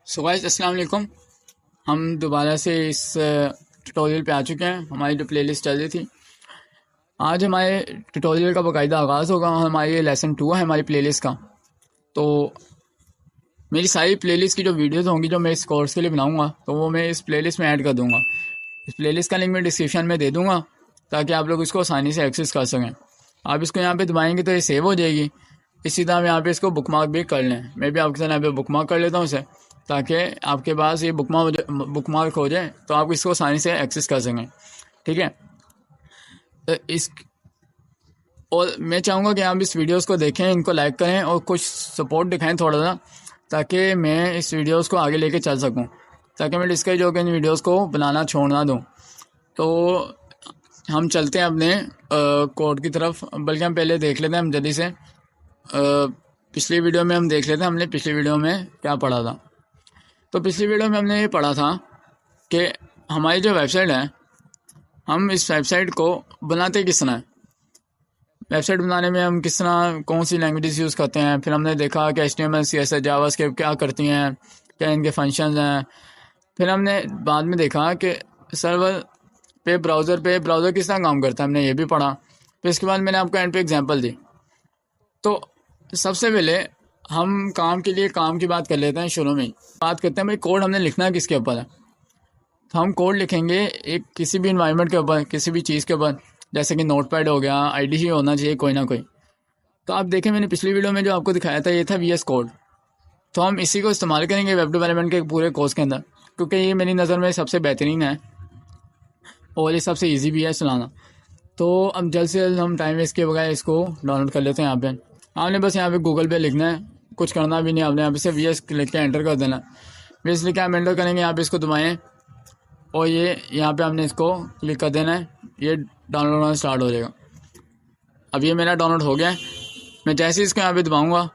So guys अस्सलाम वालेकुम। हम दोबारा से इस ट्यूटोरियल पे आ चुके हैं। हमारी जो प्लेलिस्ट चल रही थी, आज हमारे ट्यूटोरियल का बाकायदा आगाज़ होगा। हमारी ये लेसन 2 है हमारी प्लेलिस्ट का। तो मेरी सारी प्लेलिस्ट की जो वीडियोस होंगी जो मैं इस कोर्स के लिए बनाऊंगा, तो वो मैं इस प्लेलिस्ट में ऐड कर दूंगा। इस प्लेलिस्ट का लिंक मैं डिस्क्रिप्शन में दे दूंगा ताकि आप लोग इसको आसानी से एक्सेस कर सकें। आप इसको यहाँ पे दबाएंगे तो ये सेव हो जाएगी। इसी तरह हम यहाँ पे इसको बुकमार्क भी कर लें। मैं भी आपके साथ यहाँ पे बुकमार्क कर लेता हूँ इसे, ताकि आपके पास ये बुकमार्क हो जाए तो आप इसको आसानी से एक्सेस कर सकें। ठीक है, तो इस और मैं चाहूँगा कि आप इस वीडियोस को देखें, इनको लाइक करें और कुछ सपोर्ट दिखाएं थोड़ा सा, ताकि मैं इस वीडियोस को आगे लेके चल सकूं, ताकि मैं डिस्करेज होकर इन वीडियोस को बनाना छोड़ ना दूँ। तो हम चलते हैं अपने कोड की तरफ। बल्कि हम पहले देख लेते हैं, हम जल्दी से पिछली वीडियो में हम देख लेते हैं हमने पिछली वीडियो में क्या पढ़ा था। तो पिछली वीडियो में हमने ये पढ़ा था कि हमारी जो वेबसाइट है, हम इस वेबसाइट को बनाते किस तरह है। वेबसाइट बनाने में हम किस तरह कौन सी लैंग्वेजेस यूज़ करते हैं। फिर हमने देखा कि HTML CSS जावास्क्रिप्ट क्या करती हैं, क्या इनके फंक्शंस हैं। फिर हमने बाद में देखा कि सर्वर पे ब्राउज़र किस तरह काम करता है, हमने ये भी पढ़ा। फिर इसके बाद मैंने आपको एंड पे एग्जांपल दी। तो सबसे पहले हम काम के लिए काम की बात कर लेते हैं। शुरू में ही बात करते हैं भाई कोड हमने लिखना है किसके ऊपर है। तो हम कोड लिखेंगे एक किसी भी इन्वायरमेंट के ऊपर, किसी भी चीज़ के ऊपर, जैसे कि नोटपैड हो गया, IDE होना चाहिए कोई ना कोई। तो आप देखें मैंने पिछली वीडियो में जो आपको दिखाया था ये था VS कोड। तो हम इसी को इस्तेमाल करेंगे वेब डेवलपमेंट के पूरे कोर्स के अंदर, क्योंकि ये मेरी नज़र में सबसे बेहतरीन है और ये सबसे ईजी भी है चलाना। तो अब जल्द से जल्द हम टाइम वेस्ट के बगैर इसको डाउनलोड कर लेते हैं। यहाँ पे आपने बस यहाँ पे गूगल पे लिखना है, कुछ करना भी नहीं आपने। यहाँ पे सिर्फ VS लिख के एंटर कर देना। VS लिख के आप एंटर करेंगे, यहाँ पे इसको दबाएँ और ये यहाँ पे हमने इसको क्लिक कर देना है। ये डाउनलोड होना स्टार्ट हो जाएगा। अब ये मेरा डाउनलोड हो गया है। मैं जैसे इसको यहाँ पे दबाऊँगा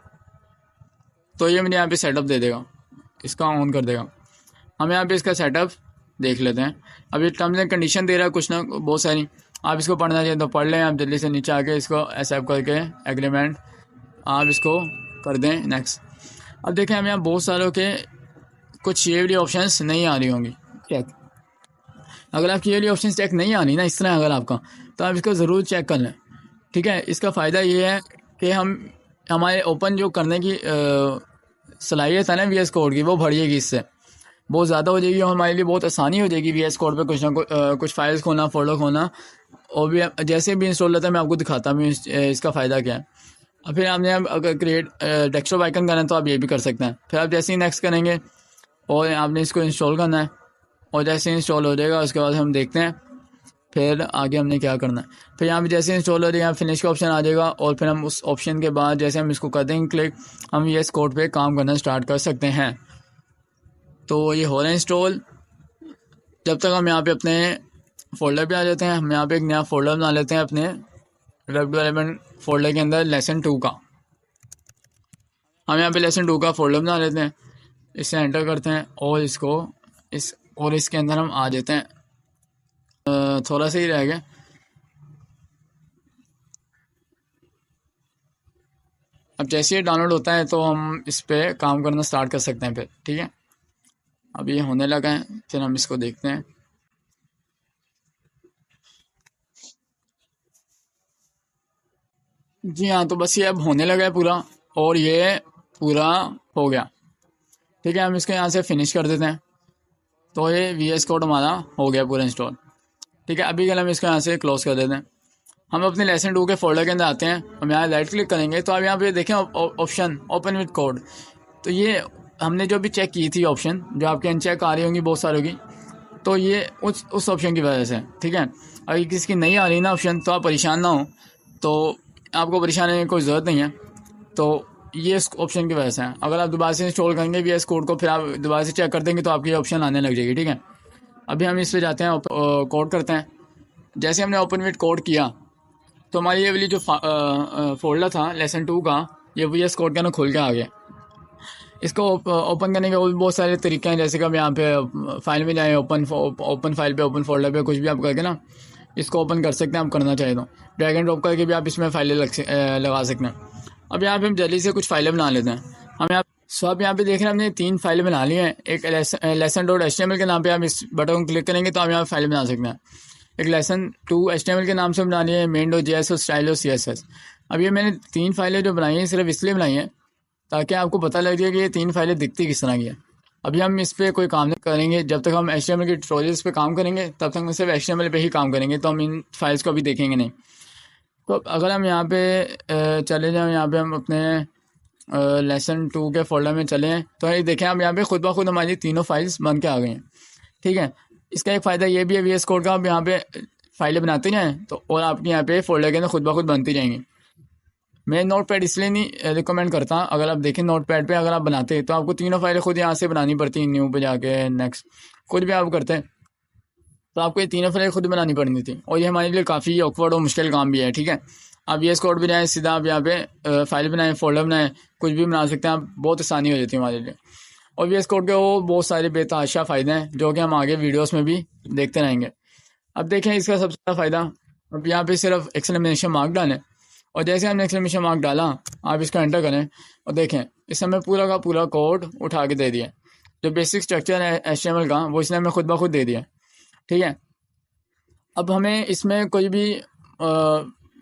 तो ये मुझे यहाँ पे सेटअप दे देगा, इसका ऑन कर देगा। हम यहाँ पे इसका सेटअप देख लेते हैं। अब ये टर्म्स एंड कंडीशन दे रहा है कुछ ना बहुत सारी, आप इसको पढ़ना चाहिए तो पढ़ लें। आप जल्दी से नीचे आके इसको एक्सेप्ट करके एग्रीमेंट आप इसको कर दें नेक्स्ट। अब देखें हम यहाँ बहुत सारों के कुछ ये वाली ऑप्शंस नहीं आ रही होंगी चेक। अगर आपकी ये वाली ऑप्शन चेक नहीं आ रही ना इस तरह अगर आपका, तो आप इसको ज़रूर चेक कर लें। ठीक है, इसका फ़ायदा ये है कि हमारे ओपन जो करने की सलाहियत है ना VS कोड की, वो बढ़ेगी, इससे बहुत ज़्यादा हो जाएगी और हमारे लिए बहुत आसानी हो जाएगी VS कोड पे कुछ ना कुछ फाइल्स खोना, फोल्डर खोना। और भी जैसे भी इंस्टॉल होता है मैं आपको दिखाता हूँ इसका फ़ायदा क्या है। और फिर आपने अगर क्रिएट डेस्कटॉप आइकन करना है तो आप ये भी कर सकते हैं। फिर आप जैसे ही नेक्स्ट करेंगे और आपने इसको इंस्टॉल करना है, और जैसे इंस्टॉल हो जाएगा उसके बाद हम देखते हैं फिर आगे हमने क्या करना है। फिर यहाँ पे जैसे इंस्टॉल हो जाएगा यहाँ फिनिश का ऑप्शन आ जाएगा, और फिर हम उस ऑप्शन के बाद जैसे हम इसको कर देंगे क्लिक, हम VS कोड पे काम करना स्टार्ट कर सकते हैं। तो ये हो रहा है इंस्टॉल। जब तक हम यहाँ पे अपने फोल्डर पे आ जाते हैं, हम यहाँ पे एक नया फोल्डर बना लेते हैं अपने वेब डेवलपमेंट फोल्डर के अंदर लेसन 2 का। हम यहाँ पे लेसन 2 का फोल्डर बना लेते हैं, इसे एंटर करते हैं और इसके अंदर हम आ जाते हैं। थोड़ा सा ही रह गया। अब जैसे ये डाउनलोड होता है तो हम इस पर काम करना स्टार्ट कर सकते हैं फिर। ठीक है, अब ये होने लगा है, फिर हम इसको देखते हैं। जी हाँ, तो बस ये अब होने लगा है पूरा, और ये पूरा हो गया। ठीक है, हम इसको यहाँ से फिनिश कर देते हैं। तो ये VS कोड हमारा हो गया पूरा इंस्टॉल। ठीक है, अभी कल हम इसको यहाँ से क्लोज कर देते हैं। हम अपने लेसन 2 के फोल्डर के अंदर आते हैं। हम यहाँ राइट क्लिक करेंगे तो आप यहाँ पे देखें ऑप्शन ओपन विद कोड। तो ये हमने जो भी चेक की थी ऑप्शन, जो आपके अनचेक आ रही होंगी बहुत सारों की, तो ये उस ऑप्शन की वजह से। ठीक है, अगर किसी की नहीं आ रही ना ऑप्शन तो आप परेशान ना हो, तो आपको परेशान होने की कोई ज़रूरत नहीं है। तो ये इस ऑप्शन की वजह से है। अगर आप दोबारा से इंस्टॉल करेंगे VS कोड को, फिर आप दोबारा से चेक कर देंगे तो आपकी ऑप्शन आने लग जाएगी। ठीक है, अभी हम इस पर जाते हैं, कोड करते हैं। जैसे हमने ओपन विद कोड किया तो हमारी ये वाली जो फोल्डर था लेसन 2 का, ये VS कोड का ना खुल के आ गया। इसको ओपन करने के और भी बहुत सारे तरीके हैं, जैसे कि हम यहाँ पे फाइल में जाएँ, ओपन फाइल पे, ओपन फोल्डर पे, कुछ भी आप करके ना इसको ओपन कर सकते हैं। आप करना चाहें तो ड्रैग एंड ड्रॉप करके भी आप इसमें फाइलें लगा सकते हैं। अब यहाँ पे हम जल्दी से कुछ फाइलें बना लेते हैं। हम यहाँ सो आप यहाँ पे देख रहे हैं हमने 3 फाइलें बना ली हैं। एक lesson.html के नाम पे आप इस बटन को क्लिक करेंगे तो आप यहाँ फाइल बना सकते हैं। एक lesson2 HTML के नाम से बना ली है, main.js और style.css। अब ये मैंने 3 फाइलें जो बनाई हैं सिर्फ इसलिए बनाई हैं ताकि आपको पता लग जाए कि ये 3 फाइलें दिखती किस तरह की है। अभी हम इस पर कोई काम नहीं करेंगे, जब तक हम HTML के ट्यूटोरियल्स पे काम करेंगे तब तक हम सिर्फ HTML पे ही काम करेंगे, तो हम इन फाइल्स को अभी देखेंगे नहीं। तो अगर हम यहाँ पे चले जाएँ, यहाँ पे हम अपने lesson2 के फोल्डर में चले हैं तो ये देखें हम यहाँ पे खुद ब खुद हमारी तीनों फाइल्स बन के आ गई हैं। ठीक है, इसका एक फ़ायदा ये भी है VS कोड का, आप यहाँ पे फाइलें बनाते जाएँ तो और आपके यहाँ पे फोल्डर के अंदर खुद ब खुद बनती जाएंगी। मैं नोटपैड इसलिए नहीं रिकमेंड करता, अगर आप देखें नोटपैड पे अगर आप बनाते हैं तो आपको तीनों फाइलें खुद यहाँ से बनानी पड़ती हैं, न्यू पे जाके नेक्स्ट कुछ भी आप करते हैं तो आपको ये तीनों फाइलें खुद बनानी पड़नी थी, और ये हमारे लिए काफ़ी ऑकवर्ड और मुश्किल काम भी है। ठीक है, आप VS कोड भी जाएँ, सीधा आप यहाँ पे फाइल बनाएं, फोल्डर बनाएं, कुछ भी बना सकते हैं आप, बहुत आसानी हो जाती है हमारे लिए। और VS कोड के वो बहुत सारे बेतहाशा फ़ायदे हैं जो कि हम आगे वीडियोस में भी देखते रहेंगे। अब देखें इसका सबसे बड़ा फ़ायदा, अब यहाँ पे सिर्फ एक्सक्लेमेशन मार्क डालें और जैसे हमने एक्सक्लेमेशन मार्क डाला आप इसको एंटर करें और देखें इसने हमें पूरा का पूरा कोड उठा के दे दिया। जो बेसिक स्ट्रक्चर है HTML का वो इसने हमें खुद ब खुद दे दिया। ठीक है, अब हमें इसमें कोई भी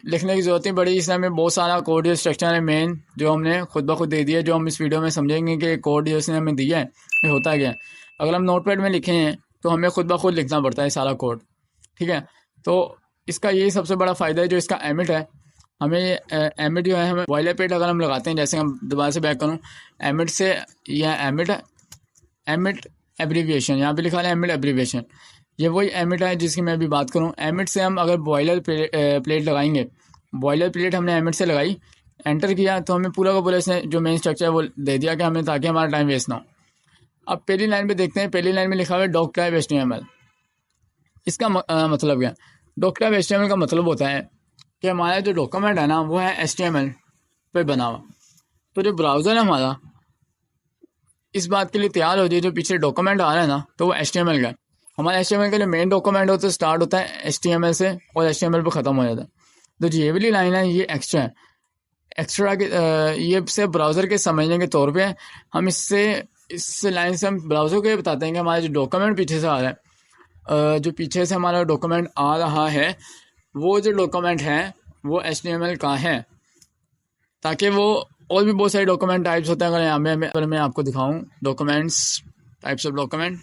लिखने की ज़रूरत नहीं पड़ी, इसमें हमें बहुत सारा कोड या स्ट्रक्चर है मेन जो हमने खुद ब खुद दे दिया, जो हम इस वीडियो में समझेंगे कि कोड जो इसने हमें दिया है ये होता क्या है। अगर हम नोटपैड में लिखे हैं तो हमें खुद ब खुद लिखना पड़ता है सारा कोड। ठीक है, तो इसका ये सबसे बड़ा फ़ायदा है जो इसका एमिट है। हमें एमिट जो है हमें बॉयलरप्लेट अगर हम लगाते हैं, जैसे हम दोबारा से बैक करूँ, एमिट से यह एमिट है, एमिट एब्रीविएशन यहाँ पे लिखा है एमिट एब्रीविएशन, ये वही एमिट है जिसकी मैं अभी बात करूँ। एमिट से हम अगर बॉयलर प्लेट लगाएंगे, बॉयलर प्लेट हमने एमिट से लगाई, एंटर किया तो हमें पूरा का पूरा इसने जो मेन स्ट्रक्चर है वो दे दिया कि हमें, ताकि हमारा टाइम वेस्ट ना हो। अब पहली लाइन पे देखते हैं, पहली लाइन में लिखा हुआ है डॉक टाइप HTML। इसका मतलब क्या? डॉक टाइप HTML का मतलब होता है कि हमारा जो डॉक्यूमेंट है ना वो है HTML पे बना हुआ, तो जो ब्राउज़र है हमारा इस बात के लिए तैयार हो जाए जो पीछे डॉक्यूमेंट आ रहा है ना तो वो HTML का है। हमारा HTML का जो मेन डॉक्यूमेंट होता है स्टार्ट होता है HTML से और HTML पे ख़त्म हो जाता है। तो ये वाली लाइन है ये एक्स्ट्रा है, एक्स्ट्रा के ये से ब्राउज़र के समझने के तौर पे हम इस लाइन से हम ब्राउज़र को ये बताते हैं कि हमारा जो डॉक्यूमेंट पीछे से आ रहा है, जो पीछे से हमारा डॉक्यूमेंट आ रहा है वो जो डॉक्यूमेंट है वो HTML का है, ताकि वो और भी बहुत सारे डॉक्यूमेंट टाइप्स होते हैं। अगर यहाँ पे अगर मैं आपको दिखाऊं documents, types of document,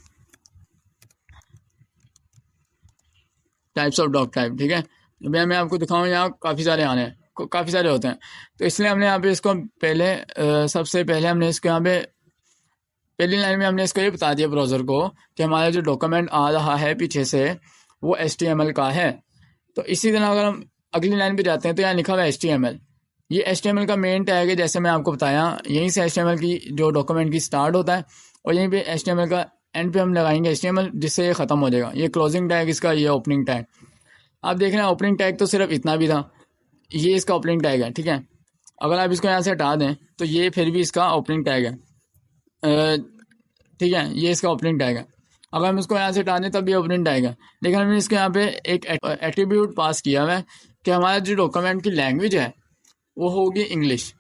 types of doctype, ठीक है, मैं आपको दिखाऊं यहाँ काफ़ी सारे आने हैं, काफ़ी सारे होते हैं। तो इसलिए हमने यहाँ पे इसको पहले सबसे पहले हमने इसको यहाँ पे पहली लाइन में हमने इसको ये बता दिया ब्राउज़र को कि हमारा जो डॉक्यूमेंट आ रहा है पीछे से वो HTML का है। तो इसी तरह अगर हम अगली लाइन पे जाते हैं तो यहाँ लिखा हुआ है HTML, ये HTML का मेन टैग है, जैसे मैं आपको बताया यहीं से HTML की जो डॉक्यूमेंट की स्टार्ट होता है और यहीं पे HTML का एंड पे हम लगाएंगे HTML, जिससे ये ख़त्म हो जाएगा। ये क्लोजिंग टैग इसका, ये ओपनिंग टैग। आप देख रहे हैं ओपनिंग टैग तो सिर्फ इतना भी था, ये इसका ओपनिंग टैग है। ठीक है, अगर आप इसको यहाँ से हटा दें तो ये फिर भी इसका ओपनिंग टैग है। ठीक है, ये इसका ओपनिंग टैग है। अगर हम इसको यहाँ से हटा दें तब ये ओपनिंग टैग है, लेकिन हमने इसके यहाँ पे एक एट्रीब्यूट पास किया हुआ है कि हमारा जो डॉक्यूमेंट की लैंग्वेज है वो होगी इंग्लिश,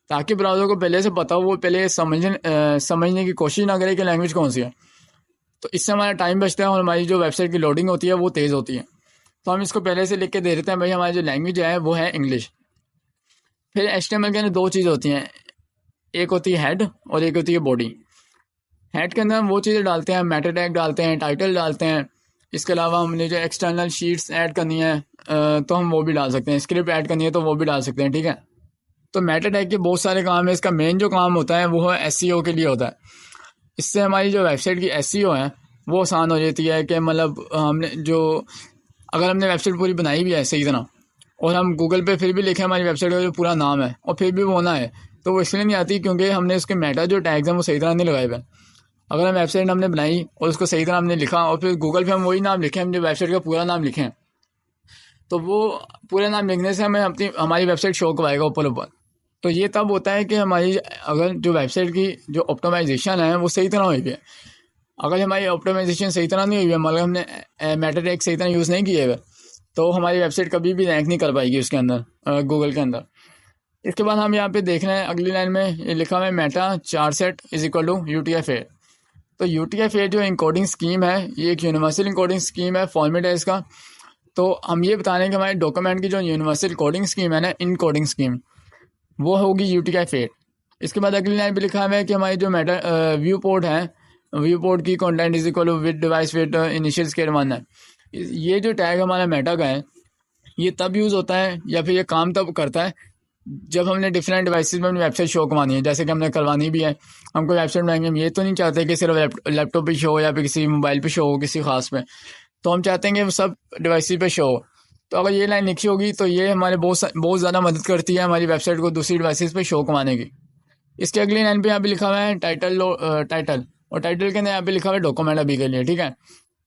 ताकि ब्राउज़र को पहले से पता हो, वो पहले समझने की कोशिश ना करे कि लैंग्वेज कौन सी है। तो इससे हमारा टाइम बचता है और हमारी जो वेबसाइट की लोडिंग होती है वो तेज़ होती है। तो हम इसको पहले से लिख के दे देते हैं भाई हमारी जो लैंग्वेज है वो है इंग्लिश। फिर HTML के अंदर 2 चीज़ होती हैं, एक होती है हेड और एक होती है बॉडी। हेड के अंदर हम वो चीज़ें डालते हैं, मेटा टैग डालते हैं, टाइटल डालते हैं। इसके अलावा हमने जो एक्सटर्नल शीट्स ऐड करनी है तो हम वो भी डाल सकते हैं, स्क्रिप्ट ऐड करनी है तो वो भी डाल सकते हैं। ठीक है, तो मेटा टैग के बहुत सारे काम है, इसका मेन जो काम होता है वो है SEO के लिए होता है। इससे हमारी जो वेबसाइट की SEO है वो आसान हो जाती है कि मतलब हमने जो अगर हमने वेबसाइट पूरी बनाई भी है सही तरह और हम गूगल पे फिर भी लिखे हमारी वेबसाइट का जो पूरा नाम है और फिर भी वो ना है तो वो इसलिए नहीं आती क्योंकि हमने उसके मेटा जो टैग्स हैं वो सही तरह नहीं लगाए हुए। अगर हम वेबसाइट हमने बनाई और उसको सही तरह हमने लिखा और फिर गूगल पे हम वही नाम लिखें, हम जो वेबसाइट का पूरा नाम लिखें, तो वो पूरा नाम लिखने से हमें हमारी वेबसाइट शो करवाएगा ऊपर। तो ये तब होता है कि हमारी अगर जो वेबसाइट की जो ऑप्टिमाइजेशन है वो सही तरह हुई है। अगर हमारी ऑप्टिमाइजेशन सही तरह नहीं हुई है, मतलब हमने मेटा टैग सही तरह यूज़ नहीं किए हुए, तो हमारी वेबसाइट कभी भी रैंक नहीं कर पाएगी उसके अंदर, गूगल के अंदर। इसके बाद हम यहाँ पे देख रहे हैं अगली लाइन में ये लिखा हुआ है मेटा चार set is equal to UTF-8। तो UTF-8 जो इनकोडिंग स्कीम है ये एक यूनिवर्सल इनकोडिंग स्कीम है, फॉर्मेट है इसका। तो हम ये बता रहे हैं कि हमारे डॉक्यूमेंट की जो यूनिवर्सल कोडिंग स्कीम है ना, इनकोडिंग स्कीम, वो होगी UTF-8। इसके बाद अगली लाइन पे लिखा हुआ है कि हमारी जो मेटा व्यू पोर्ट है, व्यू पोर्ट की content is equal to width device width initial scale 1 है। ये जो टैग हमारा मेटा का है ये तब यूज़ होता है या फिर ये काम तब करता है जब हमने डिफरेंट डिवाइसेस में अपनी वेबसाइट शो करवानी है, जैसे कि हमने करवानी भी है। हम कोई वेबसाइट बनाएंगे, हम ये तो नहीं चाहते कि सिर्फ लैपटॉप पे शो हो या फिर किसी मोबाइल पे शो हो किसी खास पे, तो हम चाहते हैं कि वो सब डिवाइसेस पे शो हो। तो अगर ये लाइन लिखी होगी तो ये हमारे बहुत ज़्यादा मदद करती है हमारी वेबसाइट को दूसरी डिवाइसेस पे शो करवाने की। इसके अगली लाइन पे यहाँ पे लिखा हुआ है टाइटल, और टाइटल के अंदर यहाँ पे लिखा हुआ है डॉक्यूमेंट अभी के लिए, ठीक है।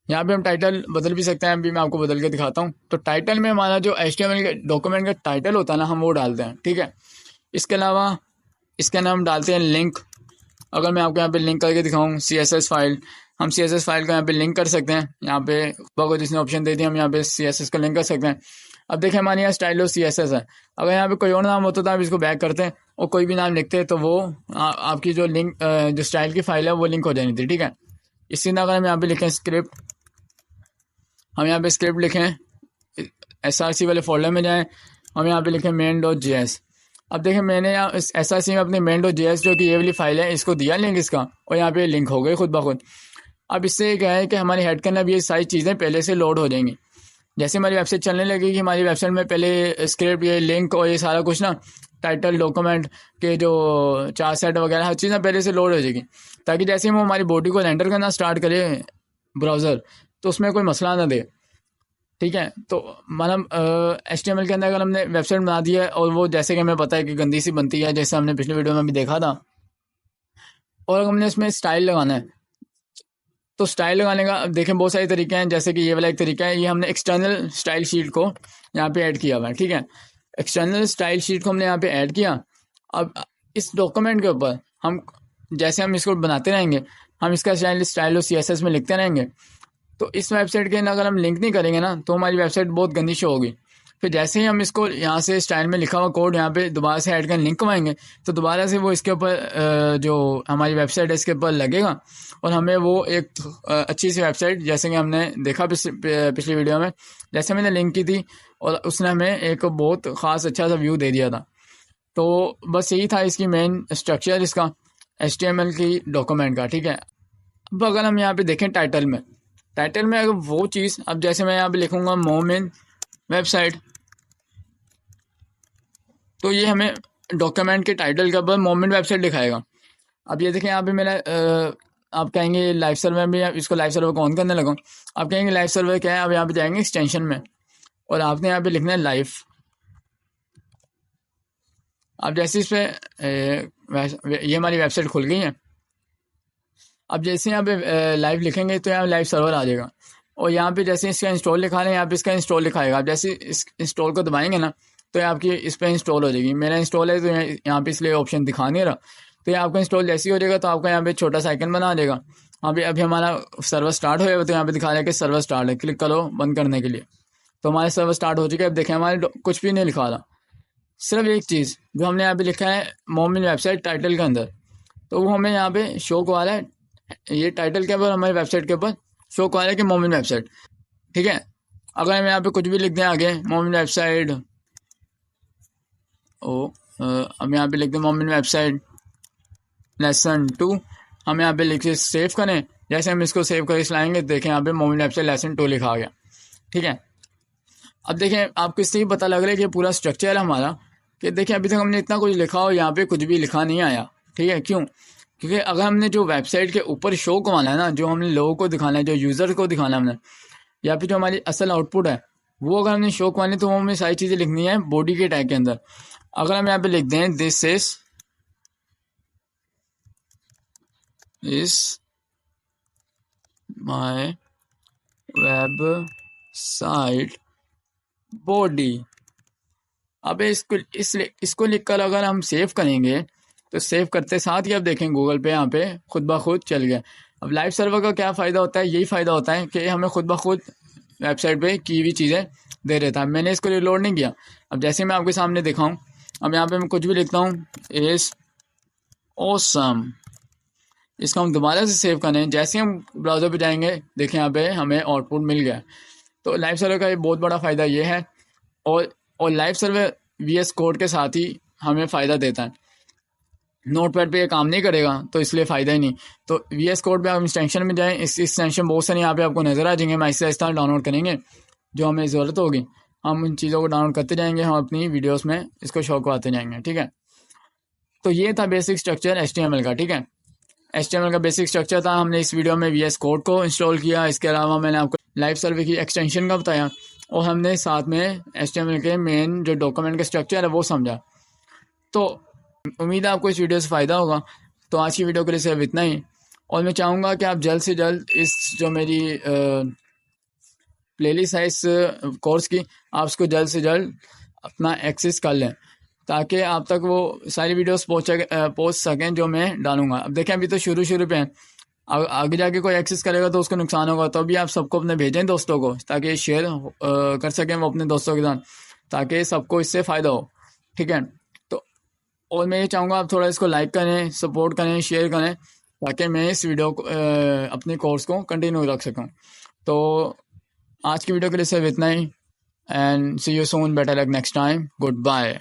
यहाँ पे हम टाइटल बदल भी सकते हैं, अभी मैं आपको बदल के दिखाता हूँ। तो टाइटल में हमारा जो HTML के डॉक्यूमेंट का टाइटल होता है ना, हम वो डालते हैं, ठीक है। इसके अलावा इसके अंदर हम डालते हैं लिंक। अगर मैं आपको यहाँ पे लिंक करके दिखाऊँ CSS फाइल, हम CSS फाइल को यहाँ पे लिंक कर सकते हैं। यहाँ पे को जिसने ऑप्शन दे दिया हम यहाँ पे CSS को लिंक कर सकते हैं। अब देखें हमारे यहाँ स्टाइलो CSS है। अगर यहाँ पे कोई और नाम होता तो आप इसको बैक करते हैं और कोई भी नाम लिखते हैं तो वो आपकी जो लिंक जो स्टाइल की फाइल है वो लिंक हो जानी थी, ठीक है। इसी तरह अगर हम यहाँ पे लिखें स्क्रिप्ट, हम यहाँ पे स्क्रिप्ट लिखें, SRC वाले फोल्डर में जाएं, हम यहाँ पे लिखें main.js। अब देखें मैंने यहाँ SRC में अपने main.js जो कि ये वाली फाइल है इसको दिया लिंक इसका, और यहाँ पे लिंक हो गई खुद ब खुद। अब इससे क्या है कि हमारी हेड के अंदर ये सारी चीज़ें पहले से लोड हो जाएंगी। जैसे हमारी वेबसाइट चलने लगेगी, हमारी वेबसाइट में पहले स्क्रिप्ट, ये लिंक और ये सारा कुछ ना, टाइटल, डॉक्यूमेंट के जो 4 सेट वगैरह हर चीज़ें पहले से लोड हो जाएगी, ताकि जैसे हम हमारी बॉडी को रेंडर करना स्टार्ट करें ब्राउज़र तो उसमें कोई मसला ना दे, ठीक है। तो मतलब HTML के अंदर अगर हमने वेबसाइट बना दी है और वो जैसे कि हमें पता है कि गंदी सी बनती है, जैसे हमने पिछले वीडियो में भी देखा था, और अगर हमने इसमें स्टाइल लगाना है तो स्टाइल लगाने का अब देखें बहुत सारे तरीके हैं। जैसे कि ये वाला एक तरीका है, ये हमने एक्सटर्नल स्टाइल शीट को यहाँ पे ऐड किया हुआ है, ठीक है। एक्सटर्नल स्टाइल शीट को हमने यहाँ पे ऐड किया। अब इस डॉक्यूमेंट के ऊपर हम जैसे हम इसको बनाते रहेंगे, हम इसका स्टाइल CSS में लिखते रहेंगे, तो इस वेबसाइट के अगर हम लिंक नहीं करेंगे ना तो हमारी वेबसाइट बहुत गंदी शो होगी। फिर जैसे ही हम इसको यहाँ से स्टाइल में लिखा हुआ कोड यहाँ पे दोबारा से ऐड कर लिंक करवाएंगे तो दोबारा से वो इसके ऊपर जो हमारी वेबसाइट है इसके ऊपर लगेगा, और हमें वो एक अच्छी सी वेबसाइट, जैसे कि हमने देखा पिछली वीडियो में, जैसे मैंने लिंक की थी और उसने हमें एक बहुत ख़ास अच्छा सा व्यू दे दिया था। तो बस यही था इसकी मेन स्ट्रक्चर इसका HTML की डॉक्यूमेंट का, ठीक है। अब अगर हम यहाँ पे देखें टाइटल में अगर वो चीज़, अब जैसे मैं यहाँ पे लिखूँगा मोमिन वेबसाइट, तो ये हमें डॉक्यूमेंट के टाइटल के ऊपर मोमिन वेबसाइट दिखाएगा। अब ये देखें यहाँ पे मेरा आप कहेंगे लाइव सर्वर में, इसको लाइव सर्वर को ऑन करने लगा, आप कहेंगे लाइव सर्वर क्या है। अब यहाँ पे जाएंगे एक्सटेंशन में और आपने यहाँ पे लिखना है लाइव। अब जैसे इस पर ये हमारी वेबसाइट खुल गई है। अब जैसे यहाँ पे लाइव लिखेंगे तो यहाँ लाइव सर्वर आ जाएगा, और यहाँ पे जैसे इसका इंस्टॉल लिखा है यहाँ पे इसका इंस्टॉल लिखाएगा। आप जैसे इस इंस्टॉल को दबाएंगे ना तो ये आपकी इस पर इंस्टॉल हो जाएगी। मेरा इंस्टॉल है तो यहाँ पे इसलिए ऑप्शन दिखा नहीं रहा, तो ये आपका इंस्टॉल जैसे ही हो जाएगा तो आपका यहाँ पे छोटा सा आइकन बना देगा। अभी हमारा सर्वर स्टार्ट हो जाएगा तो यहाँ पे दिखा रहा है कि सर्वर स्टार्ट है, क्लिक करो बंद करने के लिए। तो हमारे सर्वर स्टार्ट हो चुका है। अब देखें हमारे कुछ भी नहीं लिखा रहा, सिर्फ एक चीज़ जो हमने यहाँ पे लिखा है मोमिन वेबसाइट टाइटल के अंदर, तो वो हमें यहाँ पे शो को आ रहा है। ये टाइटल के ऊपर हमारी वेबसाइट के ऊपर शो को आ रहा है कि मोमिन वेबसाइट, ठीक है। अगर हम यहाँ पे कुछ भी लिख दें आगे मोमिन वेबसाइट, हम यहाँ पे लिख दें मोमिन वेबसाइट लेसन 2, हम यहाँ पे लिख के सेव करें। जैसे हम इसको सेव करके चलाएंगे देखें यहाँ पे मोमिन वेबसाइट लेसन 2 लिखा आ गया, ठीक है। अब देखें आपको इससे ही पता लग रहा है कि पूरा स्ट्रक्चर है हमारा, कि देखें अभी तक हमने इतना कुछ लिखा और यहाँ पे कुछ भी लिखा नहीं आया, ठीक है। क्यों? क्योंकि अगर हमने जो वेबसाइट के ऊपर शो करवाना है ना, जो हमने लोगों को दिखाना है, जो यूज़र को दिखाना है हमने, या फिर जो हमारी असल आउटपुट है वो अगर हमने शो करवानी तो वो हमें सारी चीज़ें लिखनी है बॉडी के टैग के अंदर। अगर हम यहाँ पे लिख दें this is my website body, अब इसको लिखकर अगर हम सेव करेंगे तो सेव करते साथ ही अब देखें गूगल पे यहाँ पे खुद ब खुद चल गया। अब लाइव सर्वर का क्या फ़ायदा होता है? यही फ़ायदा होता है कि हमें खुद ब खुद वेबसाइट पे की हुई चीज़ें दे देता है। मैंने इसको रिलोड नहीं किया। अब जैसे मैं आपके सामने दिखाऊं, अब यहाँ पे मैं कुछ भी लिखता हूँ, इज ऑसम। इसको हम दोबारा से सेव करें, जैसे हम ब्राउज़र पे जाएंगे देखें यहाँ पे हमें आउटपुट मिल गया। तो लाइव सर्वर का ये बहुत बड़ा फ़ायदा ये है, और लाइव सर्वर VS कोड के साथ ही हमें फ़ायदा देता है। नोटपैड पे ये काम नहीं करेगा तो इसलिए फ़ायदा ही नहीं। तो VS कोड पे आप एक्सटेंशन में जाएं, इस एक्सटेंशन बहुत सारे यहाँ पे आपको नज़र आ जाएंगे। हम आहिस्ता आहिस्ता डाउनलोड करेंगे, जो हमें ज़रूरत होगी हम उन चीज़ों को डाउनलोड करते जाएंगे, हम अपनी वीडियोस में इसको शो करवाते जाएंगे, ठीक है। तो ये था बेसिक स्ट्रक्चर HTML का, ठीक है। HTML का बेसिक स्ट्रक्चर था। हमने इस वीडियो में VS कोड को इंस्टॉल किया, इसके अलावा मैंने आपको लाइव सर्वर की एक्सटेंशन का बताया, और हमने साथ में HTML के मेन जो डॉक्यूमेंट का स्ट्रक्चर है वो समझा। तो उम्मीद है आपको इस वीडियो से फ़ायदा होगा। तो आज की वीडियो के लिए सिर्फ इतना ही, और मैं चाहूँगा कि आप जल्द से जल्द इस जो मेरी प्लेलिस्ट है इस कोर्स की, आप उसको जल्द से जल्द अपना एक्सेस कर लें, ताकि आप तक वो सारी वीडियोस पहुँच सकें जो मैं डालूंगा। अब देखें अभी तो शुरू पे हैं, आगे जाके कोई एक्सेस करेगा तो उसको नुकसान होगा। तो अभी आप सबको अपने भेजें दोस्तों को, ताकि शेयर कर सकें वो अपने दोस्तों के साथ, ताकि सबको इससे फ़ायदा हो, ठीक है। तो और मैं ये चाहूँगा आप थोड़ा इसको लाइक करें, सपोर्ट करें, शेयर करें, ताकि मैं इस वीडियो को अपने कोर्स को कंटिन्यू रख सकूँ। तो आज की वीडियो के लिए सिर्फ इतना ही, and see you soon, better luck next time, good bye.